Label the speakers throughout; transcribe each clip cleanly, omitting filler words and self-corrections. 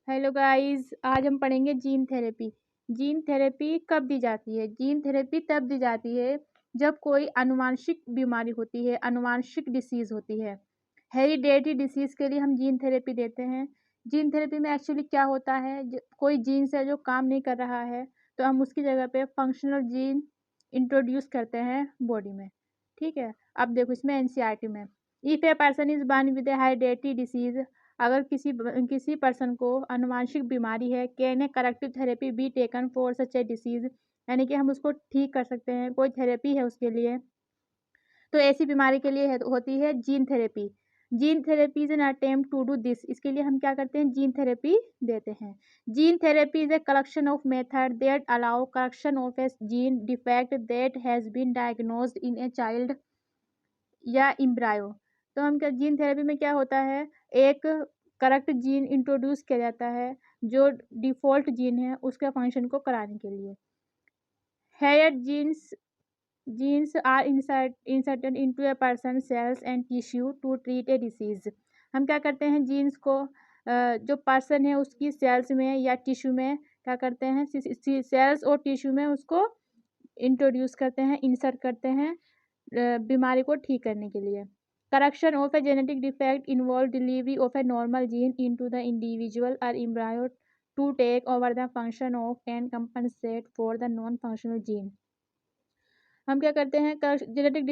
Speaker 1: Hello guys, आज हम पढ़ेंगे जीन थेरेपी। जीन थेरेपी कब दी जाती है? जीन थेरेपी तब दी जाती है जब कोई आनुवांशिक बीमारी होती है, आनुवांशिक डिसीज़ होती है। हेरिडेटरी डिसीज़ के लिए हम जीन थेरेपी देते हैं। जीन थेरेपी में एक्चुअली क्या होता है, कोई जीन्स है जो काम नहीं कर रहा है, तो हम उसकी जगह पे फंक्शनल जीन इंट्रोड्यूस करते हैं बॉडी में। ठीक है, अब देखो इसमें एनसीईआरटी में, if a person is born with A hereditary disease, अगर किसी पर्सन को आनुवांशिक बीमारी है, can a corrective therapy be taken for such A disease, यानी कि हम उसको ठीक कर सकते हैं, कोई थेरेपी है उसके लिए। तो ऐसी बीमारी के लिए होती है gene therapy. Gene therapy is an attempt to do this, इसके लिए हम क्या करते हैं, जीन थेरेपी देते हैं। Gene therapy is a collection of method that allow correction of a gene defect that has been diagnosed in a child या embryo. तो हम क्या, जीन थेरेपी में क्या होता है, एक करेक्ट जीन इंट्रोड्यूस किया जाता है जो डिफ़ॉल्ट जीन है उसके फंक्शन को कराने के लिए। Here genes are inserted into a person cells and tissue to treat a disease. हम क्या करते हैं, जीन्स को जो पर्सन है उसकी सेल्स में या टिश्यू में क्या करते हैं, सेल्स और टिश्यू में उसको इंट्रोड्यूस करते हैं, इंसर्ट करते हैं बीमारी को ठीक करने के लिए। Correction of a genetic defect involve delivery of a normal gene into the individual or embryo to take over the function of and compensate for the non functional gene. हम क्या करते हैं, जेनेटिक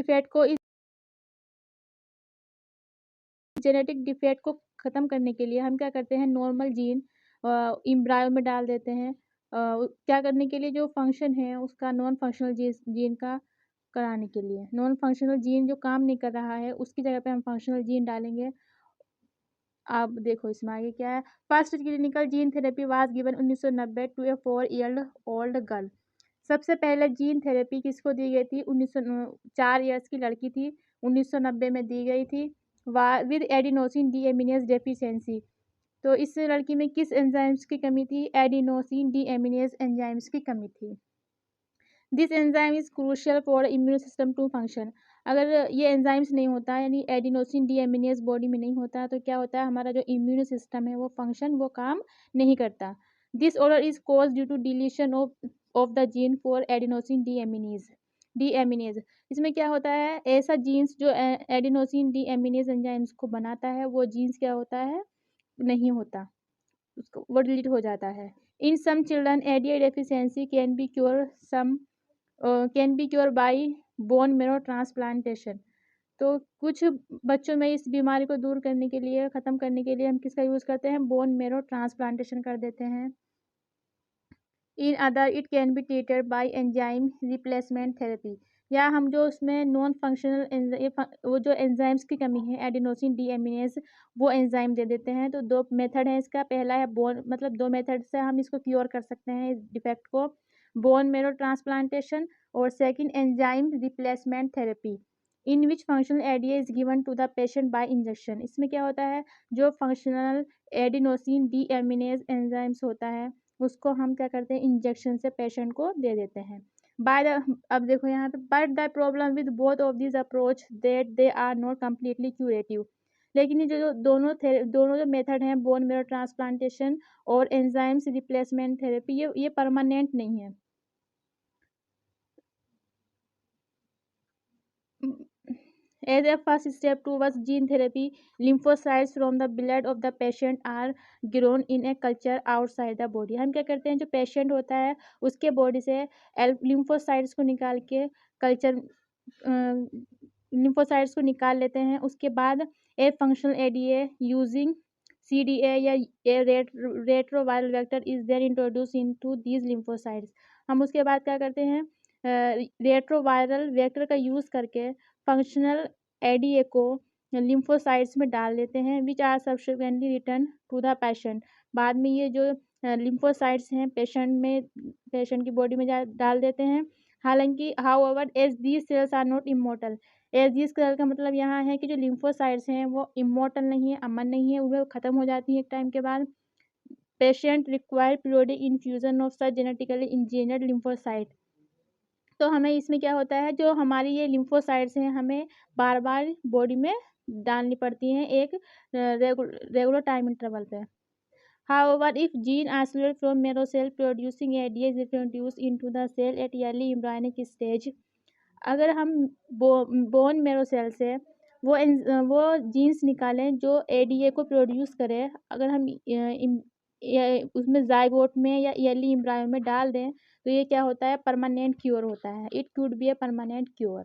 Speaker 1: डिफेक्ट को ख़त्म करने के लिए हम क्या करते हैं, नॉर्मल जीन एम्ब्रायो में डाल देते हैं। क्या करने के लिए, जो फंक्शन है उसका नॉन फंक्शनल जीन का कराने के लिए। नॉन फंक्शनल जीन जो काम नहीं कर रहा है उसकी जगह पे हम फंक्शनल जीन डालेंगे। अब देखो इसमें आगे क्या है, first clinical gene therapy was given 1990 to a 4 year old girl. सबसे पहले जीन थेरेपी किसको दी गई थी, 4 ईयर्स की लड़की थी, 1990 में दी गई थी विद एडिनोसिन डीएमिनेज डेफिशिएंसी। तो इस लड़की में किस एंजाइम्स की कमी थी, एडिनोसिन डीएमिनेज एंजाइम्स की कमी थी। This enzyme is crucial for immune system to function. अगर ये एंजाइम्स नहीं होता, यानी एडिनोसिन डीएमिनेज बॉडी में नहीं होता, तो क्या होता है, हमारा जो इम्यून सिस्टम है वो फंक्शन, वो काम नहीं करता। This order is cause due to deletion of the gene for adenosine deaminase. इसमें क्या होता है, ऐसा जीन्स जो एडिनोसिन डीएमिनेज एंजाइम्स को बनाता है, वो जीन्स क्या होता है, नहीं होता, उसको वो डिलीट हो जाता है। In some children ADA deficiency can be cure by bone marrow transplantation. तो कुछ बच्चों में इस बीमारी को दूर करने के लिए, ख़त्म करने के लिए हम किसका यूज़ करते हैं, बोन मेरो ट्रांसप्लांटेशन कर देते हैं। In other it can be treated by enzyme replacement therapy, या हम जो उसमें नॉन फंक्शनल वो जो एंजाइम्स की कमी है, एडिनोसिन डीएमिनेज, वो एंजाइम दे देते हैं। तो 2 मेथड है इसका, पहला है बोन, मतलब 2 मेथड से हम इसको क्योर कर सकते हैं, इस डिफेक्ट को, बोन मेरो ट्रांसप्लांटेशन और second enzyme replacement therapy, in which functional ADA is given to the patient by injection. इसमें क्या होता है, जो फंक्शनल एडिनोसिन डीएमिनेज एंजाइम्स होता है उसको हम क्या करते हैं, इंजेक्शन से पेशेंट को दे देते हैं। बाय द, अब देखो यहाँ पे, but the problem with both of this approach that they are not completely curative. लेकिन ये जो दोनों जो मेथड हैं, बोन मेरो ट्रांसप्लांटेशन और एंजाइम्स रिप्लेसमेंट थेरेपी, ये परमानेंट नहीं है। As a first step towards gene therapy, lymphocytes from the blood of the patient are grown in a culture outside the body। हम क्या करते हैं, जो पेशेंट होता है उसके बॉडी से लिम्फोसाइट्स को निकाल के कल्चर लिम्फोसाइट्स को निकाल लेते हैं। उसके बाद a functional ADA using CDA या retroviral vector is then introduce into these lymphocytes. हम उसके बाद क्या करते हैं, रेट्रोवायरल वेक्टर का यूज़ करके फंक्शनल एडीए को लिम्फोसाइट्स में डाल देते हैं, which are subsequently return to the patient. बाद में ये जो लिम्फोसाइट्स हैं पेशेंट की बॉडी में डाल देते हैं। हालांकि however as these cells are not immortal, as these cell का मतलब यहाँ है कि जो लिम्फोसाइट्स हैं वो इमोर्टल नहीं है, अमर नहीं है, वो ख़त्म हो जाती हैं एक टाइम के बाद। Patient require periodic infusion of such genetically engineered lymphocyte. तो हमें इसमें क्या होता है, जो हमारी ये लिम्फोसाइट्स हैं हमें बार बार बॉडी में डालनी पड़ती हैं एक रेगुलर टाइम इंटरवल पे। However, if gene isolated from marrow cell producing ADA is introduced into the cell at early embryonic stage, अगर हम बोन मैरो सेल से वो जीन्स निकालें जो एडीए को प्रोड्यूस करे, अगर हम उसमें जाइगोट में या अर्ली एम्ब्रायो में डाल दें तो ये क्या होता है, परमानेंट क्योर होता है। It could be a permanent cure.